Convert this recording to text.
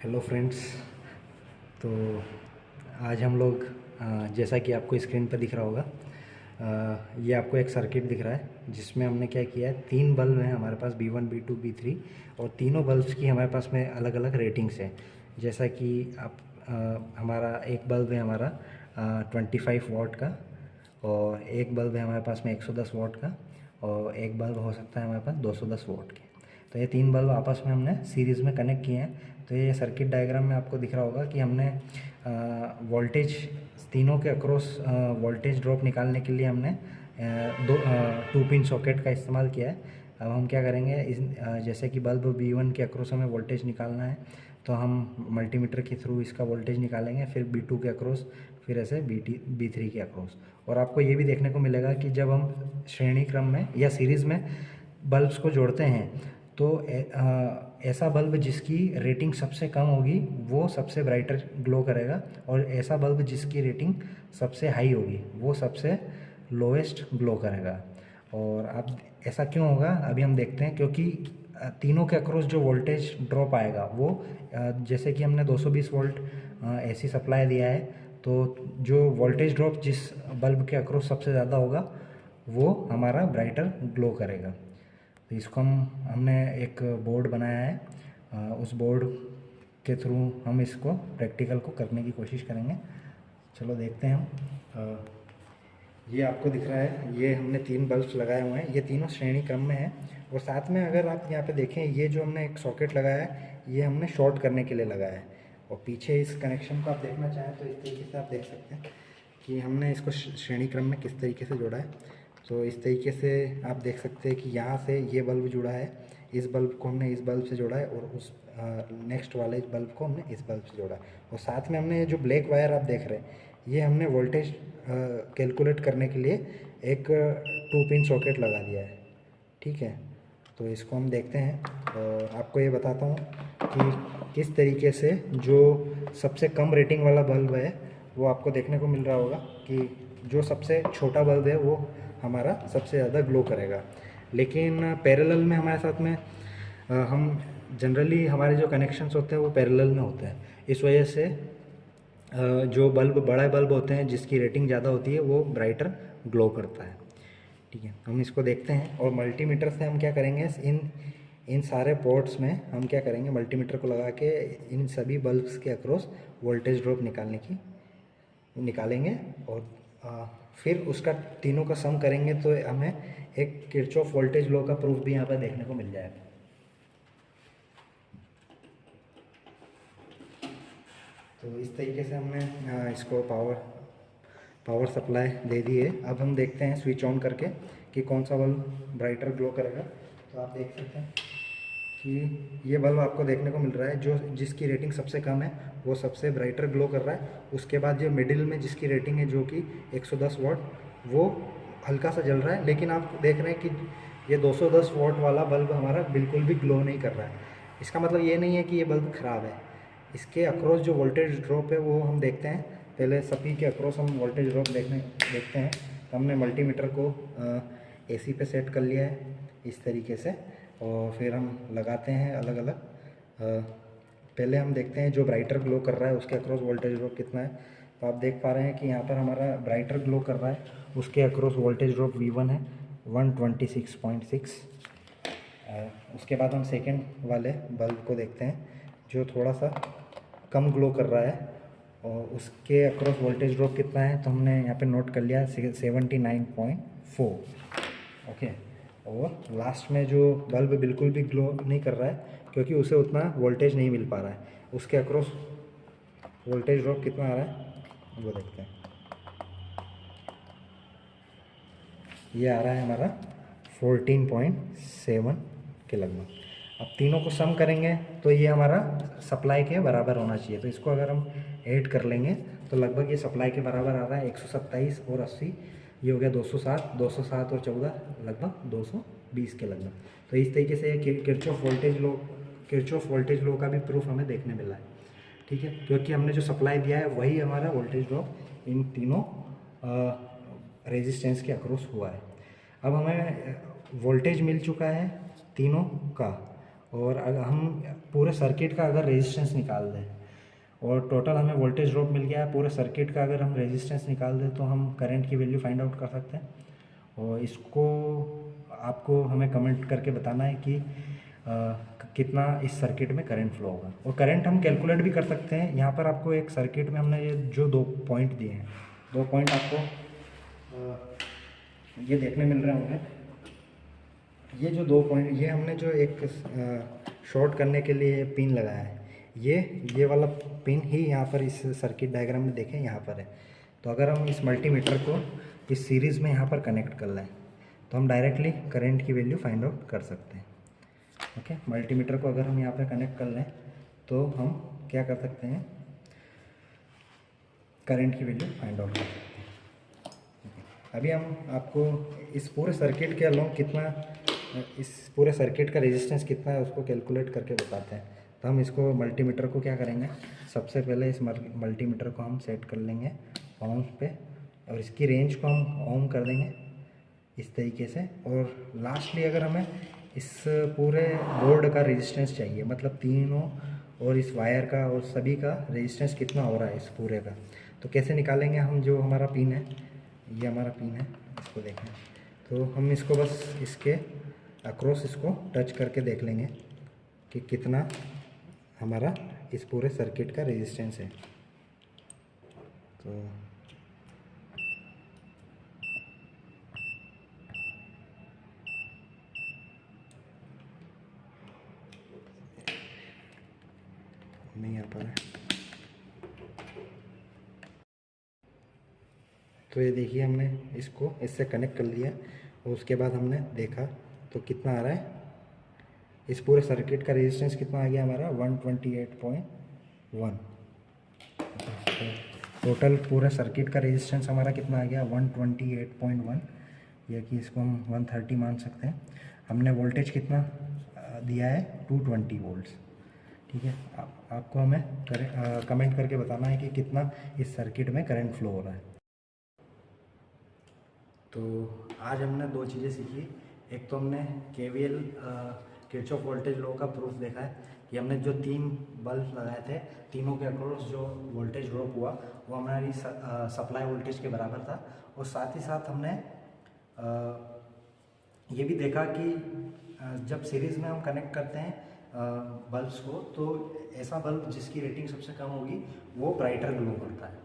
Hello friends. तो आज हम लोग जैसा कि आपको स्क्रीन पर दिख रहा होगा, ये आपको एक सर्किट दिख रहा है जिसमें हमने क्या किया है, 3 बल्ब हैं हमारे पास, B1 B2 B3, और तीनों बल्ब्स की हमारे पास में अलग अलग रेटिंग्स हैं। जैसा कि आप हमारा एक बल्ब है हमारा 25 वाट का, और एक बल्ब है हमारे पास में 110 वाट का, और एक बल्ब हो सकता है हमारे पास 210 वाट के। तो ये 3 बल्ब आपस में हमने सीरीज़ में कनेक्ट किए हैं। तो ये सर्किट डायग्राम में आपको दिख रहा होगा कि हमने वोल्टेज तीनों के अक्रॉस वोल्टेज ड्रॉप निकालने के लिए हमने 2 पिन सॉकेट का इस्तेमाल किया है। अब हम क्या करेंगे, जैसे कि बल्ब B1 के अक्रॉस हमें वोल्टेज निकालना है, तो हम मल्टीमीटर के थ्रू इसका वोल्टेज निकालेंगे, फिर B2 के अक्रॉस, फिर ऐसे B3 के अक्रॉस। और आपको ये भी देखने को मिलेगा कि जब हम श्रेणी क्रम में या सीरीज़ में बल्ब्स को जोड़ते हैं, तो ऐसा बल्ब जिसकी रेटिंग सबसे कम होगी वो सबसे ब्राइटर ग्लो करेगा, और ऐसा बल्ब जिसकी रेटिंग सबसे हाई होगी वो सबसे लोएस्ट ग्लो करेगा। और अब ऐसा क्यों होगा अभी हम देखते हैं, क्योंकि तीनों के अक्रॉस जो वोल्टेज ड्रॉप आएगा वो जैसे कि हमने 220 वोल्ट एसी सप्लाई दिया है, तो जो वोल्टेज ड्रॉप जिस बल्ब के अक्रॉस सबसे ज़्यादा होगा वो हमारा ब्राइटर ग्लो करेगा। तो इसको हमने एक बोर्ड बनाया है, उस बोर्ड के थ्रू हम इसको प्रैक्टिकल को करने की कोशिश करेंगे। चलो देखते हैं हम। ये आपको दिख रहा है, ये हमने 3 बल्ब्स लगाए हुए हैं, ये तीनों श्रेणी क्रम में हैं। और साथ में अगर आप यहाँ पे देखें, ये जो हमने एक सॉकेट लगाया है ये हमने शॉर्ट करने के लिए लगाया है। और पीछे इस कनेक्शन को आप देखना चाहें तो इस तरीके से आप देख सकते हैं कि हमने इसको श्रेणी क्रम में किस तरीके से जोड़ा है। तो इस तरीके से आप देख सकते हैं कि यहाँ से ये बल्ब जुड़ा है, इस बल्ब को हमने इस बल्ब से जोड़ा है, और उस नेक्स्ट वाले बल्ब को हमने इस बल्ब से जोड़ा है। और साथ में हमने जो ब्लैक वायर आप देख रहे हैं, ये हमने वोल्टेज कैलकुलेट करने के लिए एक 2 पिन सॉकेट लगा दिया है। ठीक है, तो इसको हम देखते हैं और आपको ये बताता हूँ कि किस तरीके से जो सबसे कम रेटिंग वाला बल्ब है वो आपको देखने को मिल रहा होगा कि जो सबसे छोटा बल्ब है वो हमारा सबसे ज़्यादा ग्लो करेगा। लेकिन पैरेलल में हमारे साथ में हम जनरली हमारे जो कनेक्शंस होते हैं वो पैरेलल में होते हैं, इस वजह से जो बल्ब बड़ा बल्ब होते हैं जिसकी रेटिंग ज़्यादा होती है वो ब्राइटर ग्लो करता है। ठीक है, हम इसको देखते हैं। और मल्टीमीटर से हम क्या करेंगे, इन सारे पोर्ट्स में हम क्या करेंगे, मल्टीमीटर को लगा के इन सभी बल्ब्स के अक्रॉस वोल्टेज ड्रॉप निकालेंगे, और फिर उसका तीनों का सम करेंगे तो हमें एक किरचॉफ वोल्टेज लॉ का प्रूफ भी यहाँ पर देखने को मिल जाएगा। तो इस तरीके से हमने इसको पावर सप्लाई दे दी है। अब हम देखते हैं स्विच ऑन करके कि कौन सा बल्ब ब्राइटर ग्लो करेगा। तो आप देख सकते हैं कि ये बल्ब आपको देखने को मिल रहा है, जो जिसकी रेटिंग सबसे कम है वो सबसे ब्राइटर ग्लो कर रहा है। उसके बाद जो मिडिल में जिसकी रेटिंग है जो कि 110 वाट, वो हल्का सा जल रहा है। लेकिन आप देख रहे हैं कि ये 210 वाट वाला बल्ब हमारा बिल्कुल भी ग्लो नहीं कर रहा है। इसका मतलब ये नहीं है कि ये बल्ब ख़राब है, इसके अक्रॉस जो वोल्टेज ड्रॉप है वो हम देखते हैं। पहले सभी के अक्रॉस हम वोल्टेज ड्रॉप देखते हैं। तो हमने मल्टीमीटर को एसी पे सेट कर लिया है इस तरीके से, और फिर हम लगाते हैं अलग अलग। पहले हम देखते हैं जो ब्राइटर ग्लो कर रहा है उसके अक्रॉस वोल्टेज ड्रॉप कितना है। तो आप देख पा रहे हैं कि यहाँ पर हमारा ब्राइटर ग्लो कर रहा है, उसके अक्रॉस वोल्टेज ड्रॉप V1 है 126.6। उसके बाद हम सेकेंड वाले बल्ब को देखते हैं जो थोड़ा सा कम ग्लो कर रहा है, और उसके अक्रॉस वोल्टेज ड्रॉप कितना है तो हमने यहाँ पे नोट कर लिया 79.4। ओके, और लास्ट में जो बल्ब बिल्कुल भी ग्लो नहीं कर रहा है क्योंकि उसे उतना वोल्टेज नहीं मिल पा रहा है, उसके अक्रॉस वोल्टेज ड्रॉप कितना आ रहा है वो देखते हैं। ये आ रहा है हमारा 14.7 के लगभग। अब तीनों को सम करेंगे तो ये हमारा सप्लाई के बराबर होना चाहिए। तो इसको अगर हम ऐड कर लेंगे तो लगभग ये सप्लाई के बराबर आ रहा है 127 और 80, ये हो गया 207 और 14 लगभग 220 के लगभग। तो इस तरीके से किरचॉफ वोल्टेज लॉ का भी प्रूफ हमें देखने मिला है। ठीक है, क्योंकि हमने जो सप्लाई दिया है वही हमारा वोल्टेज ड्रॉप इन तीनों रेजिस्टेंस के अक्रॉस हुआ है। अब हमें वोल्टेज मिल चुका है तीनों का, और अगर हम पूरे सर्किट का अगर रेजिस्टेंस निकाल दें और टोटल हमें वोल्टेज ड्रॉप मिल गया है पूरे सर्किट का, अगर हम रेजिस्टेंस निकाल दें तो हम करंट की वैल्यू फाइंड आउट कर सकते हैं। और इसको आपको हमें कमेंट करके बताना है कि कितना इस सर्किट में करंट फ्लो होगा। और करंट हम कैलकुलेट भी कर सकते हैं। यहाँ पर आपको एक सर्किट में हमने ये जो 2 पॉइंट दिए हैं, 2 पॉइंट आपको ये देखने मिल रहे होंगे। ये जो 2 पॉइंट, ये हमने जो एक शॉर्ट करने के लिए पिन लगाया है, ये वाला पिन ही यहाँ पर इस सर्किट डायग्राम में देखें यहाँ पर है। तो अगर हम इस मल्टीमीटर को इस सीरीज़ में यहाँ पर कनेक्ट कर लें तो हम डायरेक्टली करंट की वैल्यू फाइंड आउट कर सकते हैं। ओके, मल्टीमीटर को अगर हम यहाँ पर कनेक्ट कर लें तो हम क्या कर सकते हैं, करंट की वैल्यू फाइंड आउट कर सकते हैं। अभी हम आपको इस पूरे सर्किट के अलोंग कितना, इस पूरे सर्किट का रेजिस्टेंस कितना है उसको कैलकुलेट करके बताते हैं। तो हम इसको मल्टीमीटर को क्या करेंगे, सबसे पहले इस मल्टीमीटर को हम सेट कर लेंगे ओम पे और इसकी रेंज को हम ओम कर देंगे इस तरीके से। और लास्टली अगर हमें इस पूरे बोर्ड का रेजिस्टेंस चाहिए, मतलब तीनों और इस वायर का और सभी का रेजिस्टेंस कितना हो रहा है इस पूरे का, तो कैसे निकालेंगे हम। जो हमारा पिन है, ये हमारा पिन है, इसको देखें तो हम इसको बस इसके अक्रॉस इसको टच करके देख लेंगे कि कितना हमारा इस पूरे सर्किट का रेजिस्टेंस है। तो नहीं आ पा रहा है, तो ये देखिए हमने इसको इससे कनेक्ट कर लिया और उसके बाद हमने देखा तो कितना आ रहा है, इस पूरे सर्किट का रेजिस्टेंस कितना आ गया हमारा 128.1। टोटल पूरे सर्किट का रेजिस्टेंस हमारा कितना आ गया 128.1, या कि इसको हम 130 मान सकते हैं। हमने वोल्टेज कितना दिया है 220 वोल्ट्स। ठीक है, आपको हमें कमेंट करके बताना है कि कितना इस सर्किट में करंट फ्लो हो रहा है। तो आज हमने 2 चीज़ें सीखी। एक तो हमने केवीएल किरचॉफ वोल्टेज लॉ का प्रूफ देखा है कि हमने जो 3 बल्ब लगाए थे, तीनों के अक्रॉस जो वोल्टेज ड्रॉप हुआ वो हमारी सप्लाई वोल्टेज के बराबर था। और साथ ही साथ हमने ये भी देखा कि जब सीरीज़ में हम कनेक्ट करते हैं बल्ब्स को, तो ऐसा बल्ब जिसकी रेटिंग सबसे कम होगी वो ब्राइटर ग्लो करता है।